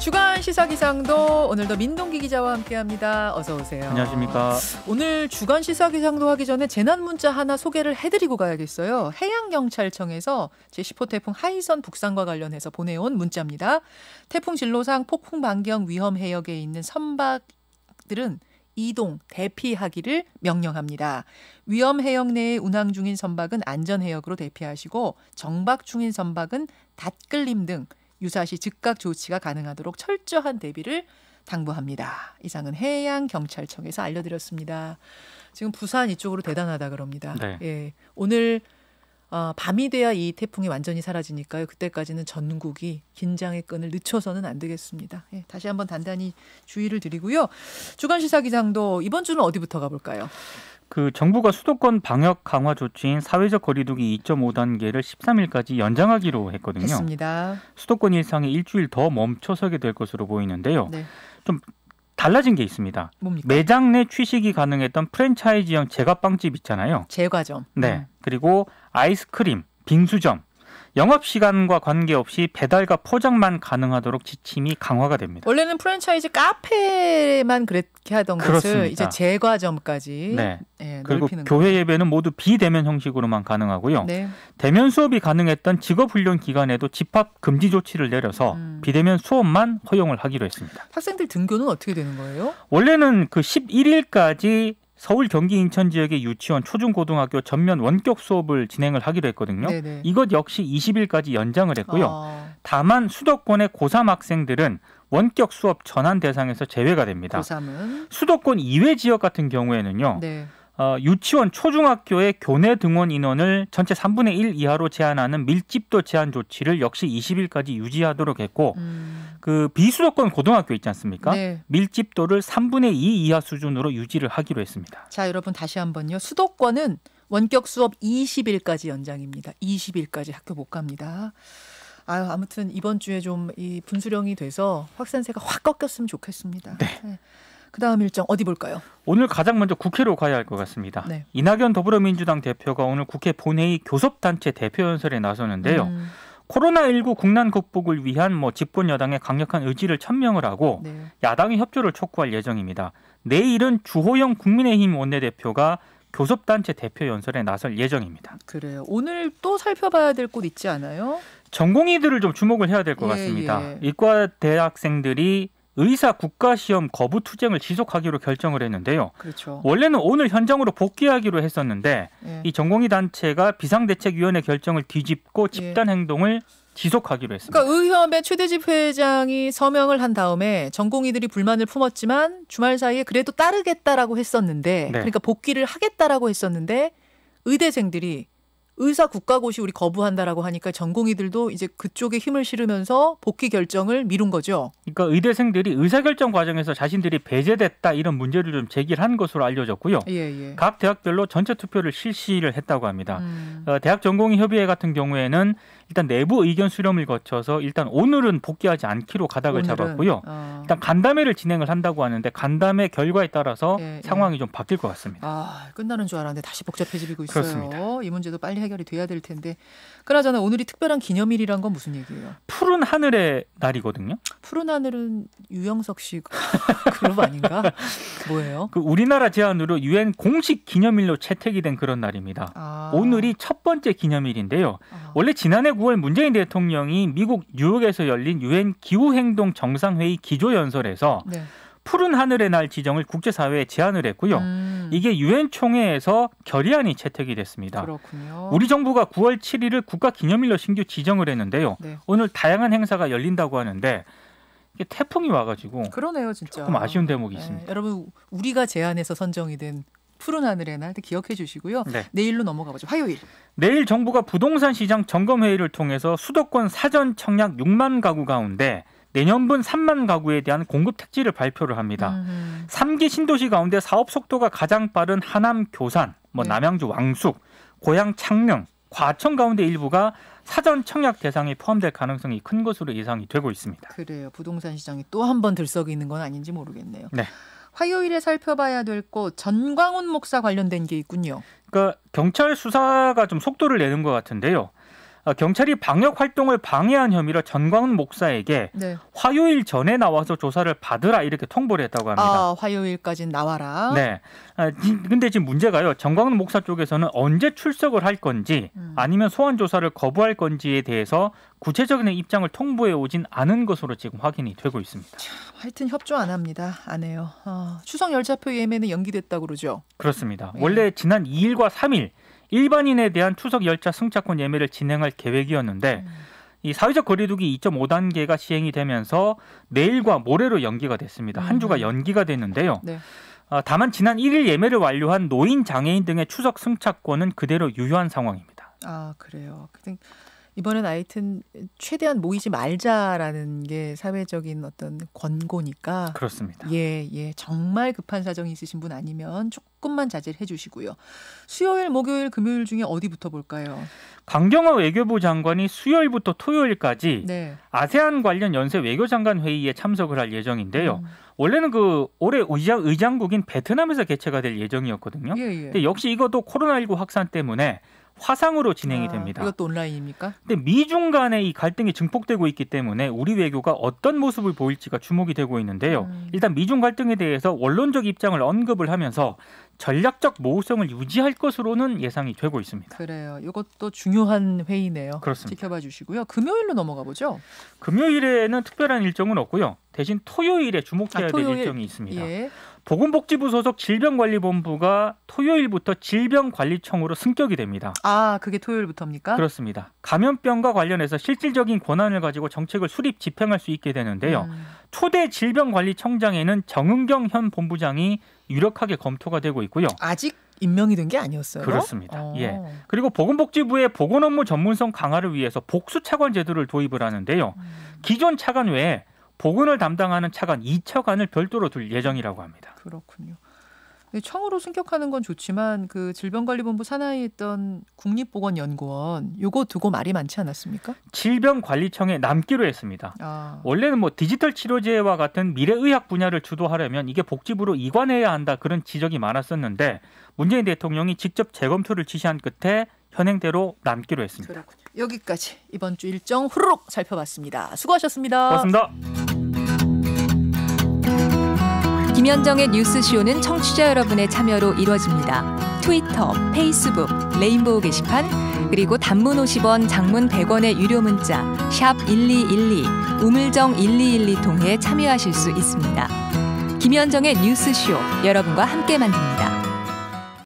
주간 시사기상도 오늘도 민동기 기자와 함께합니다. 어서 오세요. 안녕하십니까. 오늘 주간 시사기상도 하기 전에 재난문자 하나 소개를 해드리고 가야겠어요. 해양경찰청에서 제10호 태풍 하이선 북상과 관련해서 보내온 문자입니다. 태풍 진로상 폭풍 반경 위험 해역에 있는 선박들은 이동, 대피하기를 명령합니다. 위험 해역 내에 운항 중인 선박은 안전해역으로 대피하시고 정박 중인 선박은 닷끌림 등 유사시 즉각 조치가 가능하도록 철저한 대비를 당부합니다. 이상은 해양경찰청에서 알려드렸습니다. 지금 부산 이쪽으로 대단하다 그럽니다. 네. 예, 오늘 밤이 돼야 이 태풍이 완전히 사라지니까요. 그때까지는 전국이 긴장의 끈을 늦춰서는 안 되겠습니다. 예, 다시 한번 단단히 주의를 드리고요. 주간시사기상도 이번 주는 어디부터 가볼까요? 정부가 수도권 방역 강화 조치인 사회적 거리두기 2.5단계를 13일까지 연장하기로 했거든요. 했습니다. 수도권 일상이 일주일 더 멈춰서게 될 것으로 보이는데요. 네. 좀 달라진 게 있습니다. 뭡니까? 매장 내 취식이 가능했던 프랜차이즈형 제과빵집 있잖아요. 제과점. 네. 그리고 아이스크림, 빙수점, 영업시간과 관계없이 배달과 포장만 가능하도록 지침이 강화가 됩니다. 원래는 프랜차이즈 카페만 그렇게 하던 그렇습니다. 것을 이제 제과점까지 네. 예, 그리고 넓히는 교회 거예요. 예배는 모두 비대면 형식으로만 가능하고요. 네. 대면 수업이 가능했던 직업훈련 기간에도 집합 금지 조치를 내려서 비대면 수업만 허용을 하기로 했습니다. 학생들 등교는 어떻게 되는 거예요? 원래는 11일까지 서울, 경기, 인천 지역의 유치원, 초중고등학교 전면 원격 수업을 진행을 하기로 했거든요. 네네. 이것 역시 20일까지 연장을 했고요. 다만 수도권의 고3 학생들은 원격 수업 전환 대상에서 제외가 됩니다. 고3은? 수도권 이외 지역 같은 경우에는요. 네. 유치원, 초중학교의 교내 등원 인원을 전체 3분의 1 이하로 제한하는 밀집도 제한 조치를 역시 20일까지 유지하도록 했고 비수도권 고등학교 있지 않습니까? 네. 밀집도를 3분의 2 이하 수준으로 유지를 하기로 했습니다. 자, 여러분 다시 한번요. 수도권은 원격 수업 20일까지 연장입니다. 20일까지 학교 못 갑니다. 아무튼 이번 주에 좀 이 분수령이 돼서 확산세가 확 꺾였으면 좋겠습니다. 네. 그다음 일정 어디 볼까요? 오늘 가장 먼저 국회로 가야 할 것 같습니다. 네. 이낙연 더불어민주당 대표가 오늘 국회 본회의 교섭단체 대표 연설에 나서는데요. 코로나19 국난 극복을 위한 집권 여당의 강력한 의지를 천명을 하고 네. 야당의 협조를 촉구할 예정입니다. 내일은 주호영 국민의힘 원내대표가 교섭단체 대표 연설에 나설 예정입니다. 그래요. 오늘 또 살펴봐야 될 곳 있지 않아요? 전공의들을 좀 주목을 해야 될 것 같습니다. 이과 대학생들이 의사 국가시험 거부 투쟁을 지속하기로 결정을 했는데요. 그렇죠. 원래는 오늘 현장으로 복귀하기로 했었는데 이 전공의 단체가 비상대책위원회 결정을 뒤집고 집단 행동을 지속하기로 했습니다. 그러니까 의협의 최대집 회장이 서명을 한 다음에 전공의들이 불만을 품었지만 주말 사이에 그래도 따르겠다라고 했었는데 그러니까 복귀를 하겠다라고 했었는데 의대생들이 의사 국가고시 우리 거부한다라고 하니까 전공의들도 이제 그쪽에 힘을 실으면서 복귀 결정을 미룬 거죠. 그러니까 의대생들이 의사결정 과정에서 자신들이 배제됐다 이런 문제를 좀 제기를 한 것으로 알려졌고요. 각 대학별로 전체 투표를 실시를 했다고 합니다. 대학 전공의 협의회 같은 경우에는 일단 내부 의견 수렴을 거쳐서 일단 오늘은 복귀하지 않기로 가닥을 잡았고요. 일단 간담회를 진행을 한다고 하는데 간담회 결과에 따라서 상황이 좀 바뀔 것 같습니다. 끝나는 줄 알았는데 다시 복잡해지고 있어요. 그렇습니다. 이 문제도 빨리 해결이 돼야 될 텐데. 그나저나 오늘이 특별한 기념일이란 건 무슨 얘기예요? 푸른 하늘의 날이거든요. 푸른 하늘은 유영석 씨 그룹 아닌가? 뭐예요? 우리나라 제안으로 유엔 공식 기념일로 채택이 된 그런 날입니다. 오늘이 첫 번째 기념일인데요. 원래 지난해 9월 문재인 대통령이 미국 뉴욕에서 열린 유엔 기후행동 정상회의 기조연설에서 푸른 하늘의 날 지정을 국제사회에 제안을 했고요. 이게 유엔 총회에서 결의안이 채택이 됐습니다. 그렇군요. 우리 정부가 9월 7일을 국가기념일로 신규 지정을 했는데요. 오늘 다양한 행사가 열린다고 하는데 이게 태풍이 와가지고 그러네요, 진짜. 조금 아쉬운 대목이 있습니다. 여러분 우리가 제안해서 선정이 된 푸른 하늘의 날 기억해 주시고요. 내일로 넘어가 보죠. 화요일. 내일 정부가 부동산 시장 점검회의를 통해서 수도권 사전 청약 6만 가구 가운데 내년분 3만 가구에 대한 공급 택지를 발표를 합니다. 3기 신도시 가운데 사업 속도가 가장 빠른 하남 교산, 남양주 왕숙, 고양 창녕, 과천 가운데 일부가 사전 청약 대상에 포함될 가능성이 큰 것으로 예상이 되고 있습니다. 그래요. 부동산 시장이 또 한 번 들썩이는 건 아닌지 모르겠네요. 네. 화요일에 살펴봐야 될 곳 전광훈 목사 관련된 게 있군요. 그러니까 경찰 수사가 좀 속도를 내는 것 같은데요. 경찰이 방역 활동을 방해한 혐의로 전광훈 목사에게 네. 화요일 전에 나와서 조사를 받으라 이렇게 통보를 했다고 합니다. 아, 화요일까지는 나와라. 네. 근데 지금 문제가요. 전광훈 목사 쪽에서는 언제 출석을 할 건지 아니면 소환 조사를 거부할 건지에 대해서 구체적인 입장을 통보해 오진 않은 것으로 지금 확인이 되고 있습니다. 참, 하여튼 협조 안 합니다. 안 해요. 추석 열차표 예매는 연기됐다고 그러죠? 그렇습니다. 원래 지난 2일과 3일 일반인에 대한 추석 열차 승차권 예매를 진행할 계획이었는데 이 사회적 거리두기 2.5단계가 시행이 되면서 내일과 모레로 연기가 됐습니다. 한 주가 연기가 됐는데요. 네. 다만 지난 1일 예매를 완료한 노인, 장애인 등의 추석 승차권은 그대로 유효한 상황입니다. 아, 그래요. 이번엔 하여튼 최대한 모이지 말자라는 게 사회적인 어떤 권고니까. 그렇습니다. 예. 정말 급한 사정이 있으신 분 아니면 조금만 자제를 해주시고요. 수요일, 목요일, 금요일 중에 어디부터 볼까요? 강경화 외교부 장관이 수요일부터 토요일까지 네. 아세안 관련 연쇄 외교장관 회의에 참석을 할 예정인데요. 원래는 올해 의장국인 베트남에서 개최가 될 예정이었거든요. 근데 역시 이것도 코로나19 확산 때문에 화상으로 진행이 됩니다. 이것도 온라인입니까? 근데 미중 간의 이 갈등이 증폭되고 있기 때문에 우리 외교가 어떤 모습을 보일지가 주목이 되고 있는데요. 일단 미중 갈등에 대해서 원론적 입장을 언급을 하면서 전략적 모호성을 유지할 것으로는 예상이 되고 있습니다. 그래요. 이것도 중요한 회의네요. 그렇습니다. 지켜봐 주시고요. 금요일로 넘어가 보죠. 금요일에는 특별한 일정은 없고요. 대신 토요일에 주목해야 될 일정이 있습니다. 예. 보건복지부 소속 질병관리본부가 토요일부터 질병관리청으로 승격이 됩니다. 아, 그게 토요일부터입니까? 그렇습니다. 감염병과 관련해서 실질적인 권한을 가지고 정책을 수립 집행할 수 있게 되는데요. 초대 질병관리청장에는 정은경 현 본부장이 유력하게 검토가 되고 있고요. 아직 임명이 된 게 아니었어요? 그렇습니다. 예. 그리고 보건복지부의 보건업무 전문성 강화를 위해서 복수 차관 제도를 도입을 하는데요. 기존 차관 외에 보건을 담당하는 차관 2차관을 별도로 둘 예정이라고 합니다. 그렇군요. 청으로 승격하는 건 좋지만 그 질병관리본부 산하에 있던 국립보건연구원 요거 두고 말이 많지 않았습니까? 질병관리청에 남기로 했습니다. 원래는 디지털 치료제와 같은 미래의학 분야를 주도하려면 이게 복지부로 이관해야 한다 그런 지적이 많았었는데 문재인 대통령이 직접 재검토를 지시한 끝에 현행대로 남기로 했습니다. 그렇군요. 여기까지 이번 주 일정 후루룩 살펴봤습니다. 수고하셨습니다. 고맙습니다. 김현정의 뉴스쇼는 청취자 여러분의 참여로 이루어집니다. 트위터, 페이스북, 레인보우 게시판, 그리고 단문 50원, 장문 100원의 유료 문자 샵 1212, 우물정 1212 통해 참여하실 수 있습니다. 김현정의 뉴스쇼, 여러분과 함께 만듭니다.